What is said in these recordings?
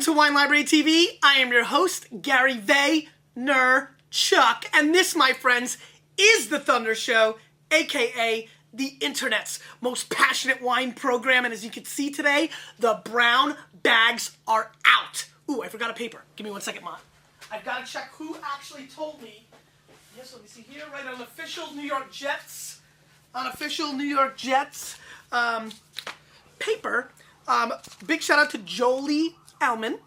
to Wine Library TV. I am your host, Gary Vaynerchuk, and this, my friends, is the Thunder Show, aka the internet's most passionate wine program. And as you can see today, the brown bags are out. Ooh, I forgot a paper. Give me 1 second, Mom. I've got to check who actually told me. Yes, let me see here, right on official New York Jets. On official New York Jets paper. Big shout out to Jolie Alman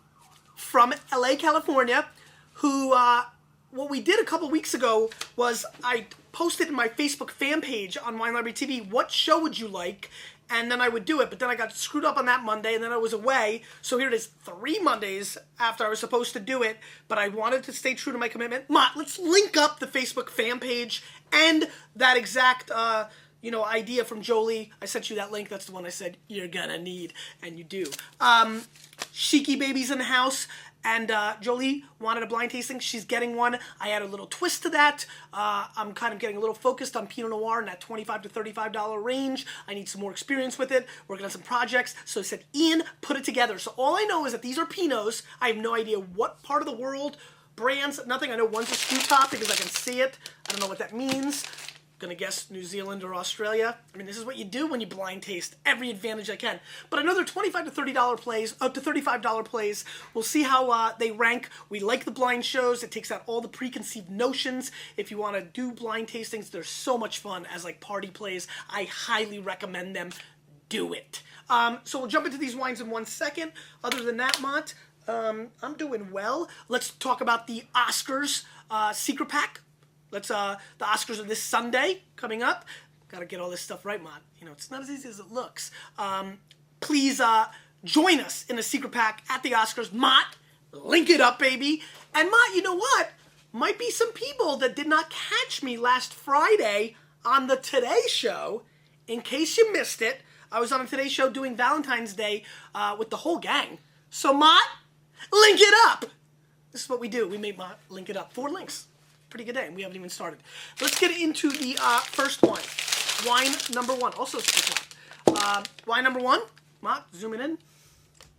from LA, California, who, what we did a couple weeks ago was I posted in my Facebook fan page on Wine Library TV, what show would you like? And then I would do it, but then I got screwed up on that Monday, and then I was away. So here it is, 3 Mondays after I was supposed to do it, but I wanted to stay true to my commitment. Ma, let's link up the Facebook fan page and that exact, idea from Jolie. I sent you that link. That's the one I said you're gonna need, and you do. Sheiky Baby's in the house, and Jolie wanted a blind tasting. She's getting one. I add a little twist to that. I'm kind of getting a little focused on Pinot Noir in that $25 to $35 range. I need some more experience with it, working on some projects. So I said, Ian, put it together. So all I know is that these are Pinots. I have no idea what part of the world, brands, nothing. I know one's a screw top because I can see it. I don't know what that means. Gonna guess New Zealand or Australia. I mean, this is what you do when you blind taste. Every advantage I can. But another $25 to $30 plays, up to $35 plays. We'll see how they rank. We like the blind shows. It takes out all the preconceived notions. If you want to do blind tastings, they're so much fun as like party plays. I highly recommend them. Do it. So we'll jump into these wines in 1 second. Other than that, Mont, I'm doing well. Let's talk about the Oscars secret pack. The Oscars are this Sunday coming up. Got to get all this stuff right, Mont. You know, it's not as easy as it looks. Please join us in a secret pack at the Oscars. Mont, link it up, baby. And Mont, you know what? Might be some people that did not catch me last Friday on the Today Show. In case you missed it, I was on the Today Show doing Valentine's Day with the whole gang. So, Mont, link it up. This is what we do. We made Mont link it up. 4 links. Pretty good day, and we haven't even started. Let's get into the first wine. Wine number 1. Also, wine number 1. Mont, zooming in,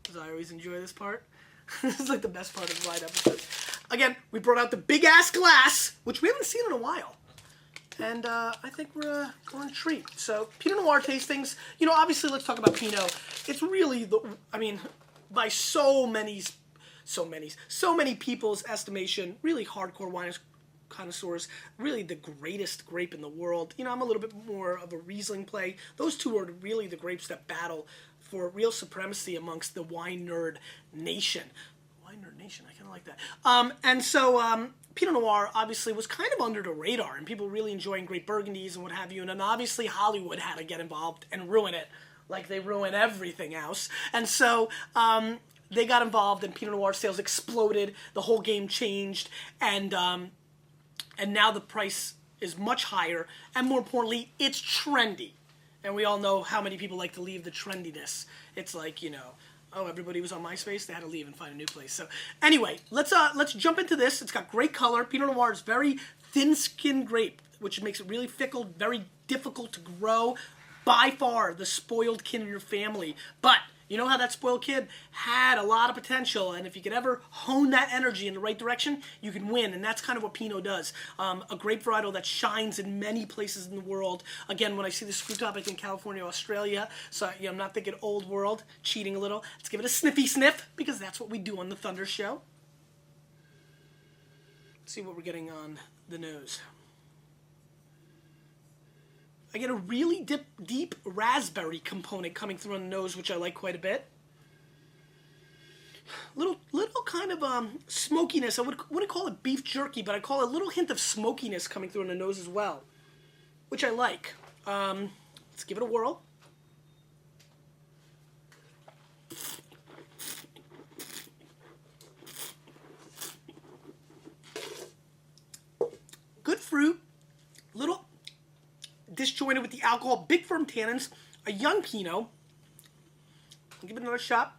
because I always enjoy this part. This is like the best part of the wine episode. Again, we brought out the big-ass glass, which we haven't seen in a while. And I think we're in a treat. So, Pinot Noir tastings. You know, obviously, let's talk about Pinot. It's really, by so many people's estimation, really hardcore wine connoisseurs, really the greatest grape in the world. You know, I'm a little bit more of a Riesling play. Those two are really the grapes that battle for real supremacy amongst the wine nerd nation. Wine nerd nation, I kind of like that. And so Pinot Noir obviously was kind of under the radar, and people really enjoying great Burgundies and what have you. And then obviously Hollywood had to get involved and ruin it, like they ruin everything else. And so they got involved, and Pinot Noir sales exploded. The whole game changed, and now the price is much higher, and more importantly, it's trendy. And we all know how many people like to leave the trendiness. It's like, you know, oh, everybody was on MySpace, they had to leave and find a new place. So anyway, let's jump into this. It's got great color. Pinot Noir is very thin-skinned grape, which makes it really fickle, very difficult to grow. By far the spoiled kid in your family. But you know how that spoiled kid had a lot of potential, and if you could ever hone that energy in the right direction, you can win, and that's kind of what Pinot does. A grape varietal that shines in many places in the world. Again, when I see the screw top, I think California, Australia, so I'm not thinking old world, cheating a little. Let's give it a sniffy sniff, because that's what we do on the Thunder Show. Let's see what we're getting on the nose. I get a really deep raspberry component coming through on the nose, which I like quite a bit. Little kind of smokiness. I wouldn't call it beef jerky, but I call it a little hint of smokiness coming through on the nose as well, which I like. Let's give it a whirl. Good fruit, little disjointed with the alcohol, big firm tannins, a young Pinot. I'll give it another shot.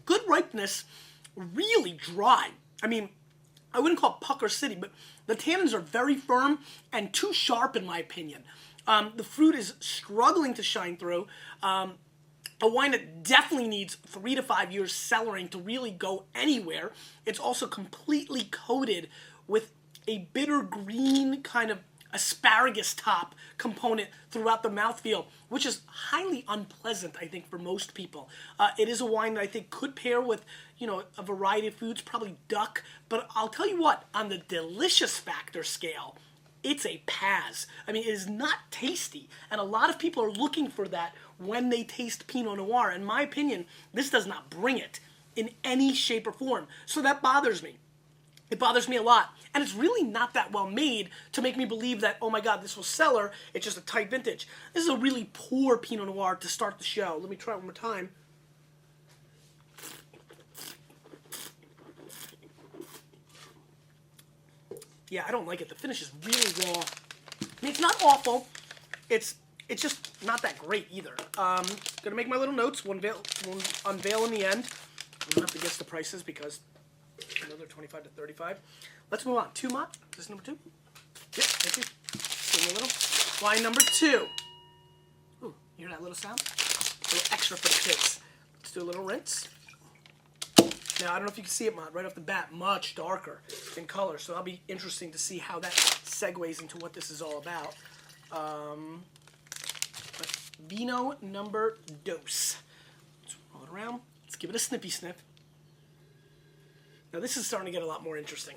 Good ripeness, really dry. I mean, I wouldn't call it Pucker City, but the tannins are very firm and too sharp in my opinion. The fruit is struggling to shine through. A wine that definitely needs 3 to 5 years cellaring to really go anywhere. It's also completely coated with a bitter green kind of asparagus top component throughout the mouthfeel, which is highly unpleasant, I think, for most people. It is a wine that I think could pair with, a variety of foods, probably duck. But I'll tell you what, on the delicious factor scale, it's a pass. I mean, it is not tasty, and a lot of people are looking for that when they taste Pinot Noir. In my opinion, this does not bring it in any shape or form. So that bothers me. It bothers me a lot. And it's really not that well made to make me believe that, oh my God, this will cellar. It's just a tight vintage. This is a really poor Pinot Noir to start the show. Let me try it one more time. Yeah, I don't like it. The finish is really raw. I mean, it's not awful. It's just not that great either. Gonna make my little notes. We'll unveil in the end. We don't have to guess the prices because another 25 to 35. Let's move on. Two Mott. Is this number 2? Yep, thank you. Give me a little. Wine number 2. Ooh, you hear that little sound? A little extra for the kids. Let's do a little rinse. Now, I don't know if you can see it, Mott, right off the bat, much darker in color. So that'll be interesting to see how that segues into what this is all about. Vino number 2. Let's roll it around. Let's give it a snippy sniff. Now this is starting to get a lot more interesting.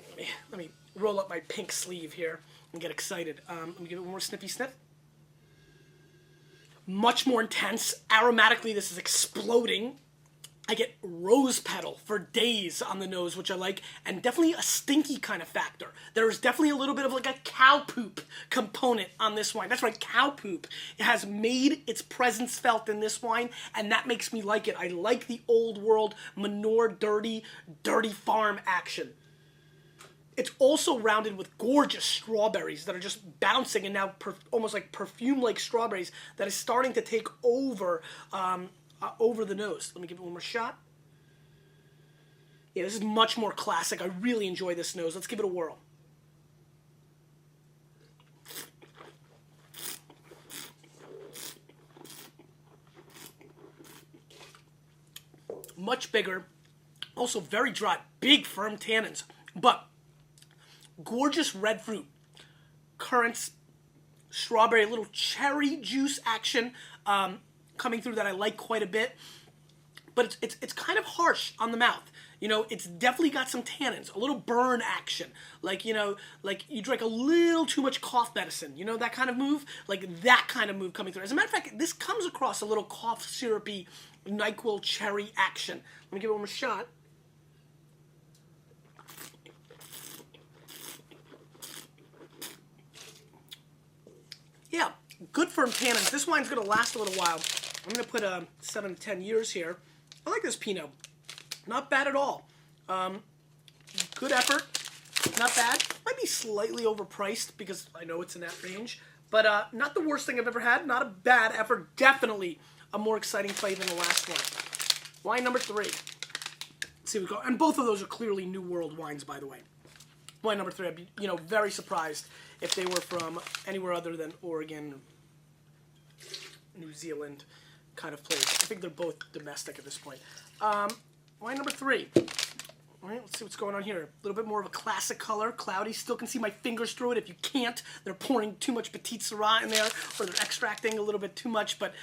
Let me roll up my pink sleeve here and get excited. Let me give it one more snippy sniff. Much more intense. Aromatically, this is exploding. I get rose petal for days on the nose, which I like, and definitely a stinky kind of factor. There is definitely a little bit of like a cow poop component on this wine. That's right, cow poop. It has made its presence felt in this wine, and that makes me like it. I like the old world, manure, dirty farm action. It's also rounded with gorgeous strawberries that are just bouncing and now almost like perfume-like strawberries that is starting to take over over the nose. Let me give it one more shot. Yeah, this is much more classic. I really enjoy this nose. Let's give it a whirl. Much bigger. Also very dry. Big, firm tannins. But gorgeous red fruit. Currants, strawberry, a little cherry juice action coming through that I like quite a bit, but it's kind of harsh on the mouth. It's definitely got some tannins, a little burn action, like like you drank a little too much cough medicine. That kind of move, like that kind of move coming through. As a matter of fact, this comes across a little cough syrupy NyQuil cherry action. Let me give it one more shot. Yeah, good firm tannins. This wine's going to last a little while. I'm going to put 7 to 10 years here. I like this Pinot. Not bad at all. Good effort. Not bad. Might be slightly overpriced because I know it's in that range. But not the worst thing I've ever had. Not a bad effort. Definitely a more exciting play than the last one. Wine number 3. Let's see what we go. And both of those are clearly New World wines, by the way. Wine number 3. I'd be, very surprised if they were from anywhere other than Oregon, New Zealand kind of place. I think they're both domestic at this point. Wine number 3. All right, let's see what's going on here. A little bit more of a classic color, cloudy. Still can see my fingers through it. If you can't, they're pouring too much Petit Syrah in there, or they're extracting a little bit too much. But,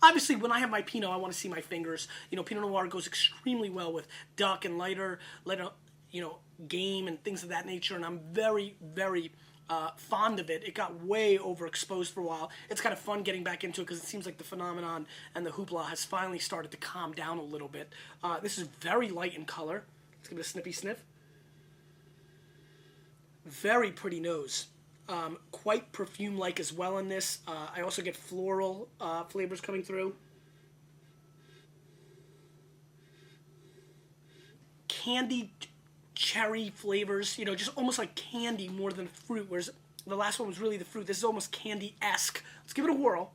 obviously when I have my Pinot, I want to see my fingers. Pinot Noir goes extremely well with duck and lighter, game and things of that nature. And I'm very, very fond of it. It got way overexposed for a while. It's kind of fun getting back into it because it seems like the phenomenon and the hoopla has finally started to calm down a little bit. This is very light in color. Let's give it a snippy sniff. Very pretty nose. Quite perfume-like as well in this. I also get floral flavors coming through. Candy cherry flavors, just almost like candy more than fruit, whereas the last one was really the fruit. This is almost candy-esque. Let's give it a whirl.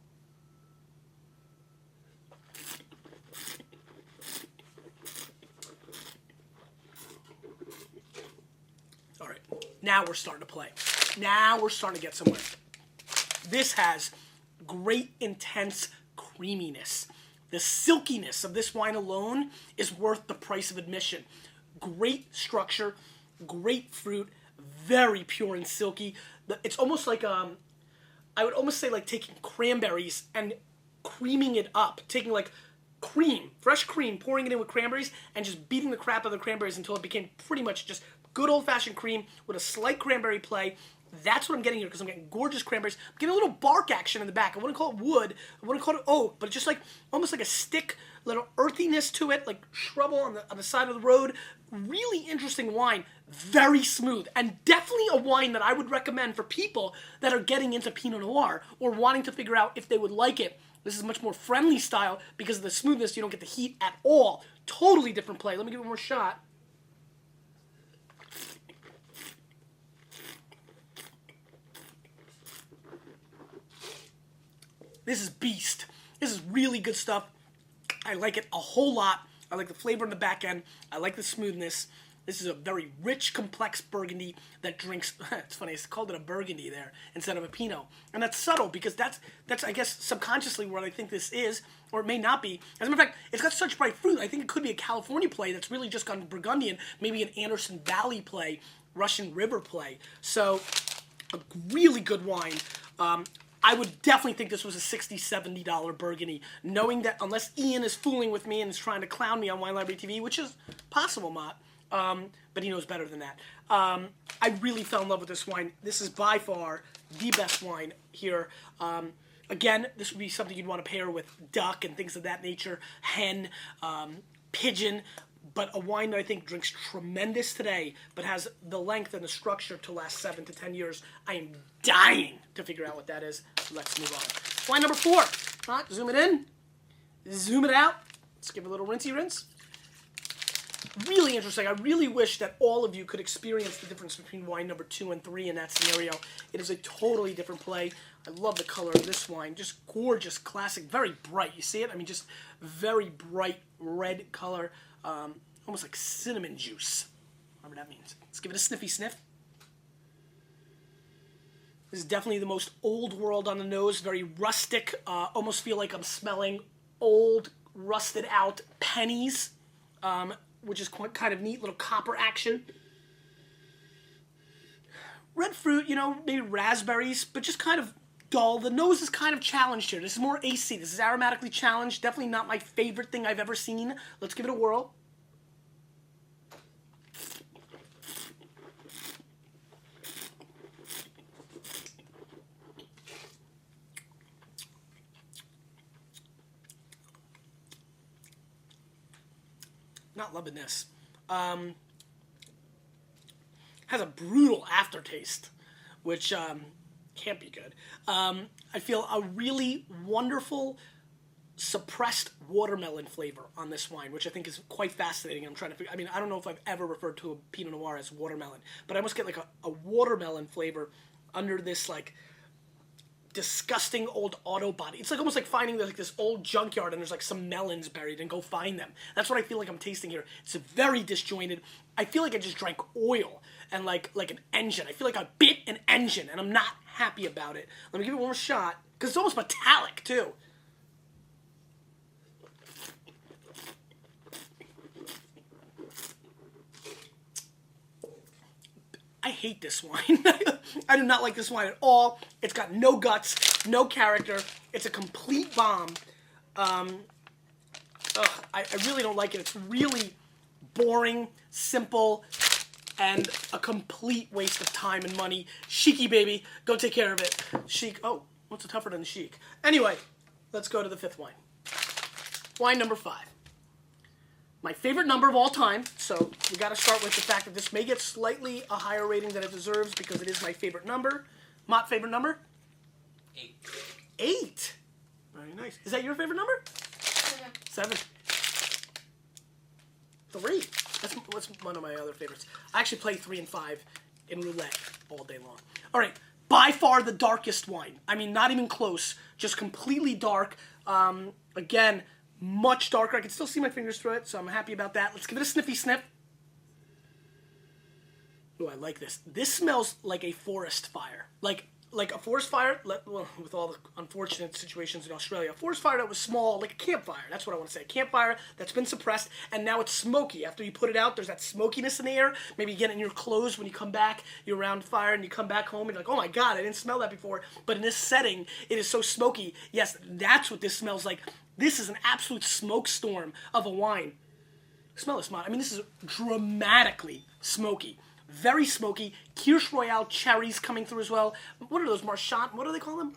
Now we're starting to play. Now we're starting to get somewhere. This has great, intense creaminess. The silkiness of this wine alone is worth the price of admission. Great structure, great fruit, very pure and silky. It's almost like, I would almost say like taking cranberries and creaming it up. Taking like cream, fresh cream, pouring it in with cranberries, and just beating the crap out of the cranberries until it became pretty much just good old-fashioned cream with a slight cranberry play. That's what I'm getting here, because I'm getting gorgeous cranberries. I'm getting a little bark action in the back. I wouldn't call it wood. I wouldn't call it oak, but just like almost like a stick, little earthiness to it, like shrub on the side of the road. Really interesting wine. Very smooth, and definitely a wine that I would recommend for people that are getting into Pinot Noir or wanting to figure out if they would like it. This is much more friendly style because of the smoothness. You don't get the heat at all. Totally different play. Let me give it one more shot. This is beast. This is really good stuff. I like it a whole lot. I like the flavor in the back end. I like the smoothness. This is a very rich, complex Burgundy that drinks, it's funny, I called it a Burgundy there instead of a Pinot. And that's subtle because that's I guess, subconsciously what I think this is, or it may not be. As a matter of fact, it's got such bright fruit. I think it could be a California play that's really just gone Burgundian, maybe an Anderson Valley play, Russian River play. So, a really good wine. I would definitely think this was a $60, $70 Burgundy, knowing that unless Ian is fooling with me and is trying to clown me on Wine Library TV, which is possible, Mott, but he knows better than that. I really fell in love with this wine. This is by far the best wine here. Again, this would be something you'd want to pair with duck and things of that nature, hen, pigeon, but a wine that I think drinks tremendous today, but has the length and the structure to last 7 to 10 years. I am dying to figure out what that is. Let's move on. Wine number 4. All right, zoom it in, zoom it out. Let's give it a little rinsey rinse. Really interesting. I really wish that all of you could experience the difference between wine number 2 and 3 in that scenario. It is a totally different play. I love the color of this wine. Just gorgeous, classic, very bright. You see it? I mean, just very bright red color. Almost like cinnamon juice, whatever that means. Let's give it a sniffy sniff. This is definitely the most old world on the nose, very rustic. Almost feel like I'm smelling old, rusted out pennies, which is quite kind of neat, little copper action. Red fruit, you know, maybe raspberries, but just kind of dull. The nose is kind of challenged here. This is more AC. This is aromatically challenged. Definitely not my favorite thing I've ever seen. Let's give it a whirl. Not loving this. Has a brutal aftertaste, which can't be good. I feel a really wonderful suppressed watermelon flavor on this wine, which I think is quite fascinating. I'm trying to figure, I mean, I don't know if I've ever referred to a Pinot Noir as watermelon, but I almost get like a watermelon flavor under this like disgusting old auto body. It's like almost like finding like this old junkyard and there's like some melons buried and go find them. That's what I feel like I'm tasting here. It's very disjointed. I feel like I just drank oil and like an engine. I feel like I bit an engine and I'm not happy about it. Let me give it one more shot because it's almost metallic too. I hate this wine. I do not like this wine at all. It's got no guts, no character. It's a complete bomb. I really don't like it. It's really boring, simple, and a complete waste of time and money. Sheiky, baby. Go take care of it. Chic. Oh, what's tougher than chic? Anyway, let's go to the 5th wine. Wine number 5. My favorite number of all time, so we got to start with the fact that this may get slightly a higher rating than it deserves because it is my favorite number. Mott, favorite number? 8. 8? Very nice. Is that your favorite number? 7. 3. That's one of my other favorites. I actually play 3 and 5 in roulette all day long. All right, by far the darkest wine. I mean, not even close. Just completely dark. Again, much darker. I can still see my fingers through it, so I'm happy about that. Let's give it a sniffy sniff. Ooh, I like this. This smells like a forest fire. Like a forest fire, well, with all the unfortunate situations in Australia, a forest fire that was small, like a campfire. That's what I want to say. A campfire that's been suppressed, and now it's smoky. After you put it out, there's that smokiness in the air. Maybe you get it in your clothes when you come back, you're around fire, and you come back home, and you're like, oh my God, I didn't smell that before. But in this setting, it is so smoky. Yes, that's what this smells like. This is an absolute smoke storm of a wine. Smell this, man. I mean, this is dramatically smoky. Very smoky. Kirsch Royale cherries coming through as well. What are those? Marchand? What do they call them?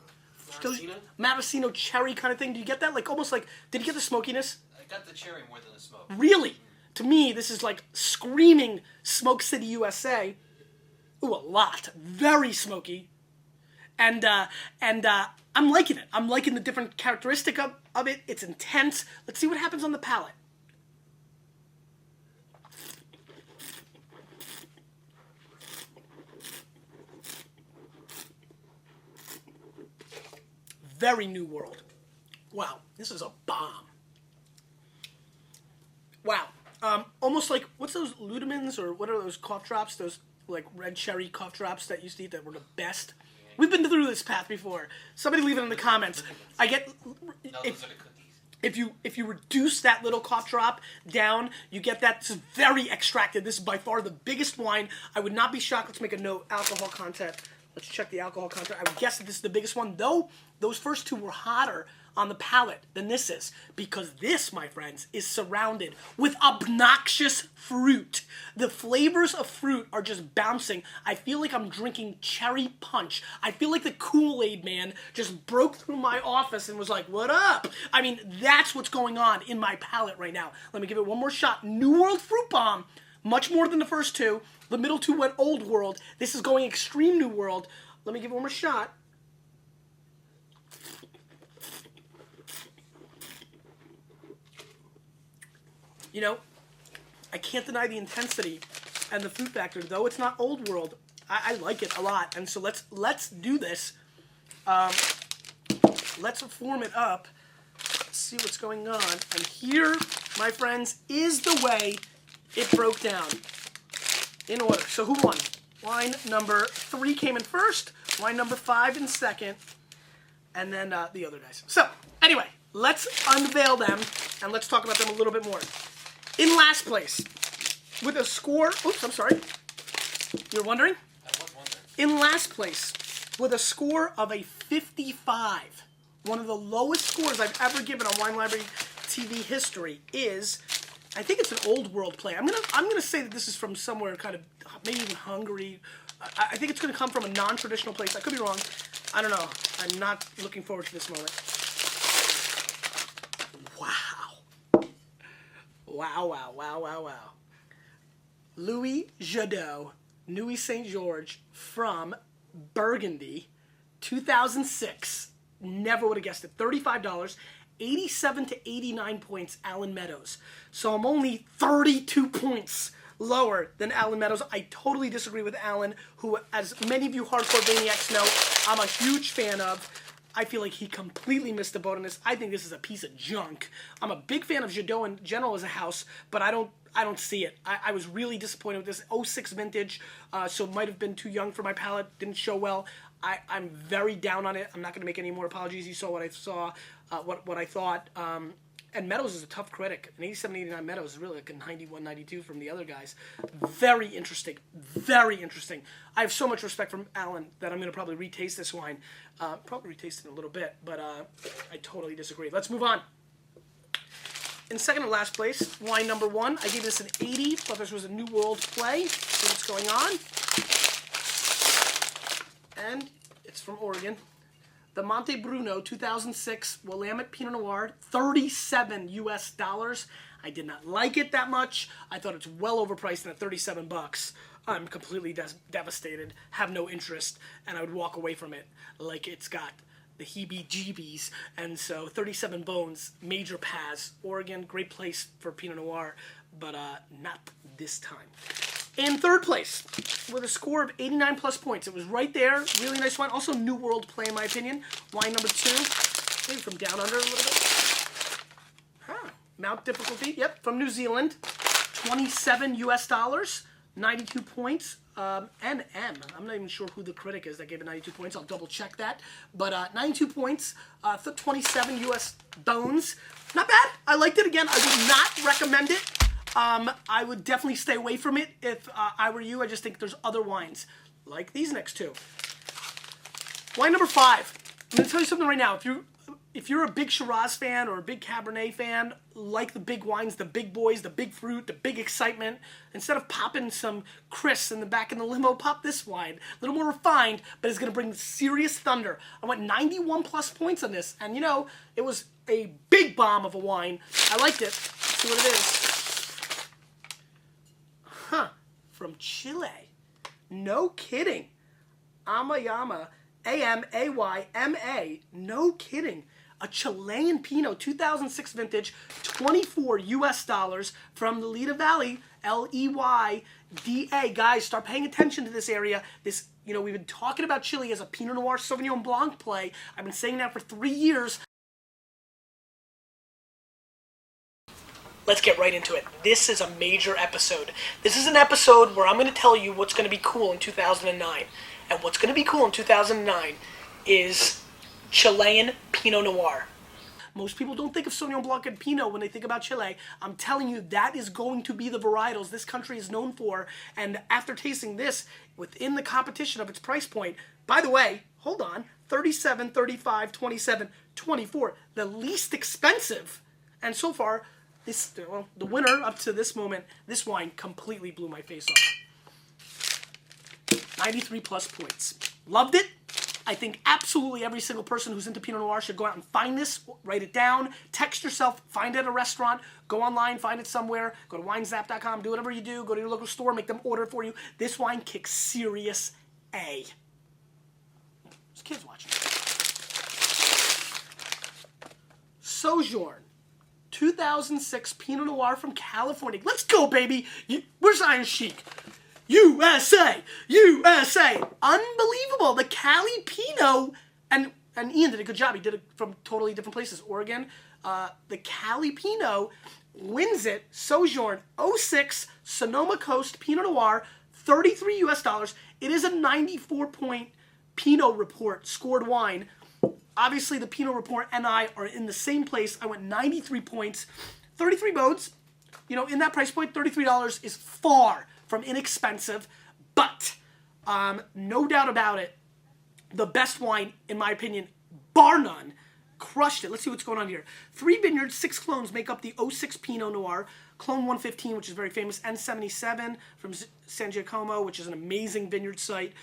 Maraschino? Maraschino cherry kind of thing. Do you get that? Like almost like, did you get the smokiness? I got the cherry more than the smoke. Really? To me, this is like screaming Smoke City, USA. Ooh, a lot. Very smoky. And I'm liking it. I'm liking the different characteristic of it. It's intense. Let's see what happens on the palate. Very New World. Wow, this is a bomb. Wow. Almost like, what's those Ludemans, or what are those cough drops? Those like red cherry cough drops that used to eat that were the best. We've been through this path before. Somebody leave it in the comments. I get... No, those are the cookies. If you reduce that little cough drop down, you get that. This is very extracted. This is by far the biggest wine. I would not be shocked. Let's make a note. Alcohol content. Let's check the alcohol content. I would guess that this is the biggest one, though those first two were hotter on the palate than this is, because this, my friends, is surrounded with obnoxious fruit. The flavors of fruit are just bouncing. I feel like I'm drinking cherry punch. I feel like the Kool-Aid man just broke through my office and was like, what up? I mean, that's what's going on in my palate right now. Let me give it one more shot. New World Fruit Bomb. Much more than the first two. The middle two went Old World. This is going Extreme New World. Let me give it one more shot. You know, I can't deny the intensity and the fruit factor. Though it's not Old World, I like it a lot. And so let's do this. Let's form it up. Let's see what's going on. And here, my friends, is the way it broke down in order. So who won? Wine number 3 came in first. Wine number 5 in second. And then the other guys. So, anyway, let's unveil them and let's talk about them a little bit more. In last place, with a score... Oops, I'm sorry. You're wondering? I was wondering. In last place, with a score of a 55, one of the lowest scores I've ever given on Wine Library TV history is... I think it's an Old World play. I'm gonna say that this is from somewhere kind of, maybe even Hungary. I think it's gonna come from a non-traditional place. I could be wrong. I don't know. I'm not looking forward to this moment. Wow. Wow, wow, wow, wow, wow. Louis Jadot, Nuit Saint George from Burgundy, 2006. Never would have guessed it. $35. 87 to 89 points, Alan Meadows. So I'm only 32 points lower than Alan Meadows. I totally disagree with Alan, who, as many of you hardcore Vaynerchuks know, I'm a huge fan of. I feel like he completely missed the boat on this. I think this is a piece of junk. I'm a big fan of Jadot in general as a house, but I don't see it. I was really disappointed with this. 06 vintage, so it might have been too young for my palate. Didn't show well. I'm very down on it. I'm not going to make any more apologies. You saw what I saw, what I thought. And Meadows is a tough critic. An 87, 89 Meadows is really like a 91, 92 from the other guys. Very interesting. Very interesting. I have so much respect for Alan that I'm going to probably retaste this wine. Probably retaste it in a little bit, but I totally disagree. Let's move on. In second to last place, wine number 1. I gave this an 80. Thought this was a New World play. See what's going on. And it's from Oregon. The Monte Bruno 2006 Willamette Pinot Noir, $37 US. I did not like it that much. I thought it's well overpriced at $37. I'm completely devastated, have no interest, and I would walk away from it like it's got the heebie-jeebies. And so 37 bones, major pass. Oregon, great place for Pinot Noir, but not this time. In third place, with a score of 89 plus points. It was right there. Really nice wine. Also New World play, in my opinion. Wine number 2. Maybe from down under a little bit. Huh. Mount difficulty. Yep, from New Zealand. $27 US. 92 points. NM. I'm not even sure who the critic is that gave it 92 points. I'll double check that. But 92 points, 27 US bones. Not bad. I liked it. Again, I would not recommend it. I would definitely stay away from it if I were you. I just think there's other wines like these next two. Wine number 5. I'm going to tell you something right now. If you're a big Shiraz fan or a big Cabernet fan, like the big wines, the big boys, the big fruit, the big excitement, instead of popping some Chris in the back of the limo, pop this wine. A little more refined, but it's going to bring serious thunder. I went 91 plus points on this, and you know, it was a big bomb of a wine. I liked it. Let's see what it is. From Chile. No kidding. Amayama. A-M-A-Y-M-A. No kidding. A Chilean Pinot, 2006 vintage, 24 US dollars from the Willamette Valley, L-E-Y-D-A. Guys, start paying attention to this area. This, you know, we've been talking about Chile as a Pinot Noir Sauvignon Blanc play. I've been saying that for 3 years. Let's get right into it. This is a major episode. This is an episode where I'm going to tell you what's going to be cool in 2009. And what's going to be cool in 2009 is Chilean Pinot Noir. Most people don't think of Sauvignon Blanc and Pinot when they think about Chile. I'm telling you, that is going to be the varietals this country is known for. And after tasting this, within the competition of its price point, by the way, hold on, 37, 35, 27, 24, the least expensive. And so far, the winner up to this moment, this wine completely blew my face off. 93 plus points. Loved it. I think absolutely every single person who's into Pinot Noir should go out and find this, write it down, text yourself, find it at a restaurant, go online, find it somewhere, go to winezap.com, do whatever you do, go to your local store, make them order it for you. This wine kicks serious A. There's kids watching. Sojourn. 2006 Pinot Noir from California. Let's go, baby. Where's Iron Chic? USA! USA! Unbelievable! The Cali Pinot, and Ian did a good job. He did it from totally different places. Oregon. The Cali Pinot wins it. Sojourn 06 Sonoma Coast Pinot Noir, 33 US dollars. It is a 94-point Pinot Report scored wine. Obviously, the Pinot Report and I are in the same place. I went 93 points, 33 bones. You know, in that price point, $33 is far from inexpensive, but no doubt about it, the best wine, in my opinion, bar none, crushed it. Let's see what's going on here. 3 vineyards, 6 clones make up the 06 Pinot Noir. Clone 115, which is very famous, N77 from San Giacomo, which is an amazing vineyard site.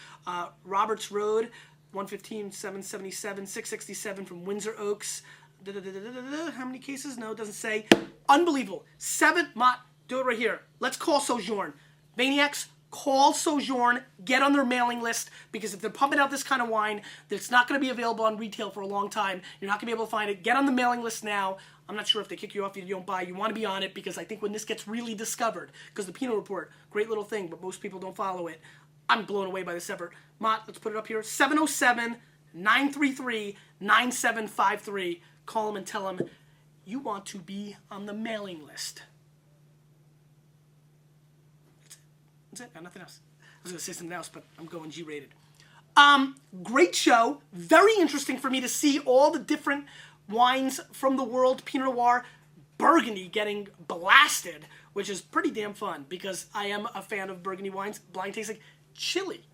Roberts Road, 115, 777, 667 from Windsor Oaks. How many cases? No, it doesn't say. Unbelievable. 7, Mott, do it right here. Let's call Sojourn. Maniacs, call Sojourn, get on their mailing list, because if they're pumping out this kind of wine, it's not going to be available on retail for a long time. You're not going to be able to find it. Get on the mailing list now. I'm not sure if they kick you off if you don't buy. You want to be on it, because I think when this gets really discovered, because the Pinot Report, great little thing, but most people don't follow it. I'm blown away by this effort. Mott, let's put it up here. 707-933-9753. Call them and tell them you want to be on the mailing list. That's it. Got nothing else. I was going to say something else, but I'm going G-rated. Great show. Very interesting for me to see all the different wines from the world. Pinot Noir, Burgundy getting blasted, which is pretty damn fun because I am a fan of Burgundy wines. Blind tasting. Chile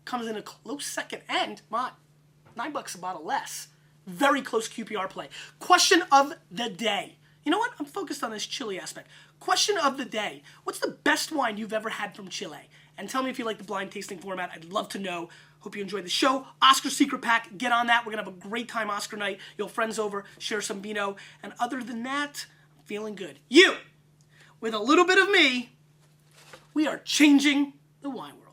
comes in a close second, and $9 a bottle less. Very close QPR play. Question of the day. You know what? I'm focused on this Chile aspect. Question of the day. What's the best wine you've ever had from Chile? And tell me if you like the blind tasting format. I'd love to know. Hope you enjoyed the show. Oscar Secret Pack. Get on that. We're going to have a great time Oscar night. You'll have friends over. Share some vino. And other than that, I'm feeling good. You, with a little bit of me, we are changing the wine world.